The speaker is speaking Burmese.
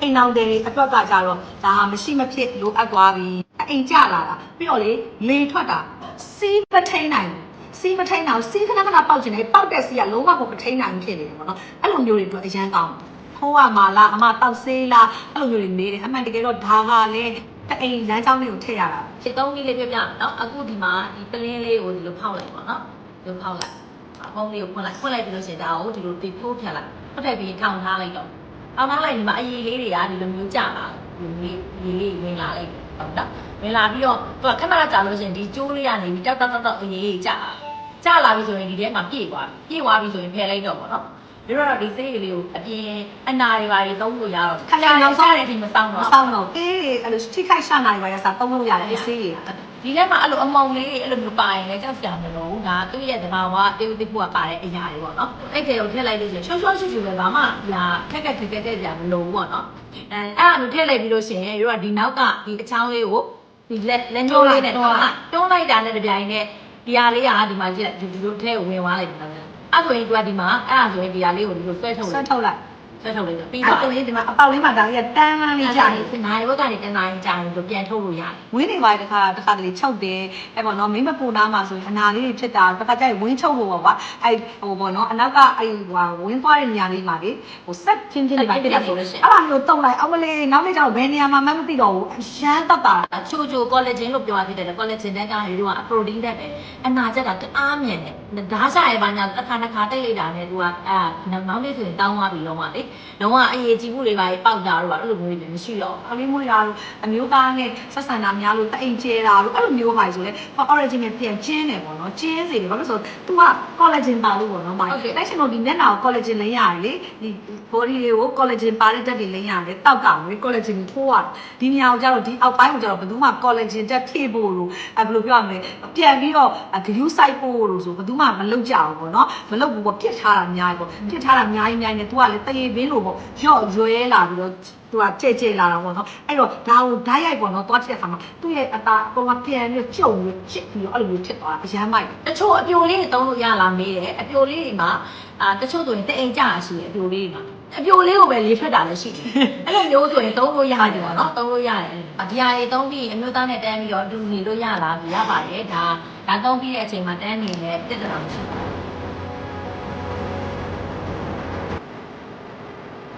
အိမ်အောင်တယ်အတွက်ကကြတော့ဒါမရှိမဖြစ်လိုအပ်သွားပြီအိမ်ကြလာတာပြီးတော့လေထွက်တာစီးမထိန်နိုင်စီးမထိန်တော့စီးခဏခဏပေါက်ချင်တယ်ပေါက်တဲ့စီးကလုံးဝကိုမထိန်နိုင်ဖြစ်နေတယ်ပေါ့နော်အဲ့လိုမျိုးတွေအတွက်အရန်ကောင်းထိုးရမှာလားအမတောက်ဆေးလားအဲ့လိုမျိုးတွေနေတယ်အမှန်တကယ်တော့ဒါကလည်းအိမ်လမ်းကြောင်းလေးကိုထည့်ရတာ ဒီသုံးလေးပြပြနော်အခုဒီမှာဒီပလင်းလေးကိုဒီလိုဖောက်လိုက်ပါနော်ဒီလိုဖောက်လိုက်အဖုံးလေးကိုဖွင့်လိုက်ပြီးလို့ရှိရင်ဒါကိုဒီလိုတီထိုးဖြတ်လိုက်ဖွင့်ထည့်ပြီးထောင်ထားလိုက်တော့ထောင်ထားလိုက်ဒီမှာအရည်လေးတွေကဒီလိုမျိုးကျလာဒီလေးဝင်လာလိုက်ဟုတ်တော့ဝင်လာပြီးတော့သူကခဏကြာလို့ရှိရင်ဒီကျိုးလေးကနေပြီးတောက်အရည်ကျလာပြီဆိုရင်ဒီထဲမှာပြည့်သွားပြီဆိုရင်ဖယ်လိုက်တော့ပေါ့နော်ပြီးတော့ဒီဆေးလေးကိုအပြင်အနာတွေပါတွေသုံးလို့ရတော့ခဏနောက်စားတဲ့အချိန်မစောင်းတော့အဲ့လိုထိခိုက်ရှာနိုင်ပါရစားသုံးလို့ရတယ်အေးဆေးဒီထဲမှာအဲ့လိုအမောင်လေးအဲ့လိုမျိုးပါရင်လည်းကြောက်ကြမလို့ဒါသူ့ရဲ့သဘာဝတေးသေးဖို့ကပါတဲ့အရာတွေပေါ့နော်အဲ့ကဲကိုထည့်လိုက်လို့ရှော့ရှူပဲဘာမှဒါခက်တဲ့ကြမလို့ပေါ့နော်အဲ့လိုထည့်လိုက်ပြီးလို့ရှိရင်တို့ကဒီနောက်ကဒီအချောင်းလေးကိုဒီလက်ညှိုးလေးနဲ့တွန်းလိုက်တာနဲ့တပြိုင်နက်ဒီဟာလေးကဒီမှာကြည့်ဒီလိုထဲဝင်သွားလိုက်တယ်အဲ့ဆိုရင်သူကဒီမှာအဲ့ဒါဆိုရင်ဒီဟာလေးကိုဒီလိုဆွဲထုတ်လိုက်ပြီးတော့ဒီမှာအပေါက်လေးမှာဒါလေးကတန်းလေးကြာနေ နိုင်ဘက်ကနေတန်းနိုင်ကြာနေဆိုပြန်ထုတ်လို့ရတယ်ဝင်းနေပါတခါတလေချုပ်တယ်အဲ့ပေါ့နော်မင်းမပူနာမှာဆိုရင်အနာလေးတွေဖြစ်တာတခါကျရင်ဝင်းချုပ်လို့ပေါ့ကွာအဲ့ဟိုပေါ့နော်အနောက်ကအဲ့ဟိုဝင်းသွားတဲ့နေရာလေးမှာလေဟိုဆက်ချင်းနေပါတက်ဆိုလို့ရှိရင်အဲ့ဒါမျိုးတုံလိုက်အောင်မလေးနောက်နေ့ကျတော့ဘယ်နေရာမှာမှမသိတော့ဘူးအရန်တတ်တာချိုကောလာဂျင်လို့ပြောရဖြစ်တယ်ကောလာဂျင်တန်းကရေတို့ကပရိုတင်းတက်ပဲအနာကျက်တာတအားမြန်တယ်ဓာတ်စားရပါညာတစ်ခါတိတ်လိုက်တာနဲ့သူကအဲ့နောက်နေ့ဆိုရင်တောင်းသွားပြီတော့မှလေလုံးဝအရေးကြီးမှုတွေပါပေါက်တာတော့အဲ့လိုမျိုးတွေမရှိတော့အလေးမွေးတာလို့အမျိုးသားနဲ့ဆက်ဆံတာများလို့တအိမ်ကျဲတာလို့အဲ့လိုမျိုးပါဆိုလဲ origin နဲ့ပြန်ကျင်းတယ်ပေါ့နော်ကျင်းစေတယ်ဘာလို့ဆို तू က collagen ပါလို့ပေါ့နော်မိုင်းတိုက်ရှင်တို့ဒီမျက်နှာကို collagen လိမ့်ရတယ်လေဒီ body တွေကို collagen ပါတဲ့ဓာတ်တွေလိမ့်ရတယ်တောက်ကောင်လေ collagen ထိုးရတယ်ဒီနေရာကိုကျတော့ဒီအောက်ပိုင်းကိုကျတော့ဘယ်သူမှ collagen တက်ဖြည့်ဖို့လို့ဘယ်လိုပြောရမလဲပြန်ပြီးတော့ glue site ဖို့လို့ဆိုဘယ်သူမှမလုပ်ကြဘူးပေါ့နော်မလုပ်ဘူးပေါ့ပြစ်ထားတာအများကြီးပေါ့ပြစ်ထားတာအများကြီးနဲ့ तू ကလည်းတရေပင်းလို့ပေါ့ရော့ရွဲလာပြီးတော့သူကကြဲလာတာပေါ့နော်အဲ့တော့ဒါကိုဓာတ်ရိုက်ပေါ့နော်သွားချက်ခါမှာသူ့ရဲ့အသားအပေါ်မှာပြန်ပြီးကျုံပြီးချစ်ပြီးတော့အဲ့လိုမျိုးဖြစ်သွားတာအရမ်းမိုက်တချို့အပြိုလေးတွေသုံးလို့ရလားမေးတယ်အပြိုလေးတွေမှာတချို့ဆိုရင်တအိမ်ကြတာရှိတယ်အပြိုလေးတွေမှာအပြိုလေးကိုပဲလေးထွက်တာလည်းရှိတယ်အဲ့လိုမျိုးဆိုရင်သုံးလို့ရတယ်ပေါ့နော်သုံးလို့ရတယ်ဒီဟာတွေသုံးပြီးအမျိုးသားနဲ့တန်းပြီးတော့တူနေလို့ရလားရပါတယ်ဒါသုံးပြီးတဲ့အချိန်မှာတန်းနေလည်းပြဿနာမရှိဘူး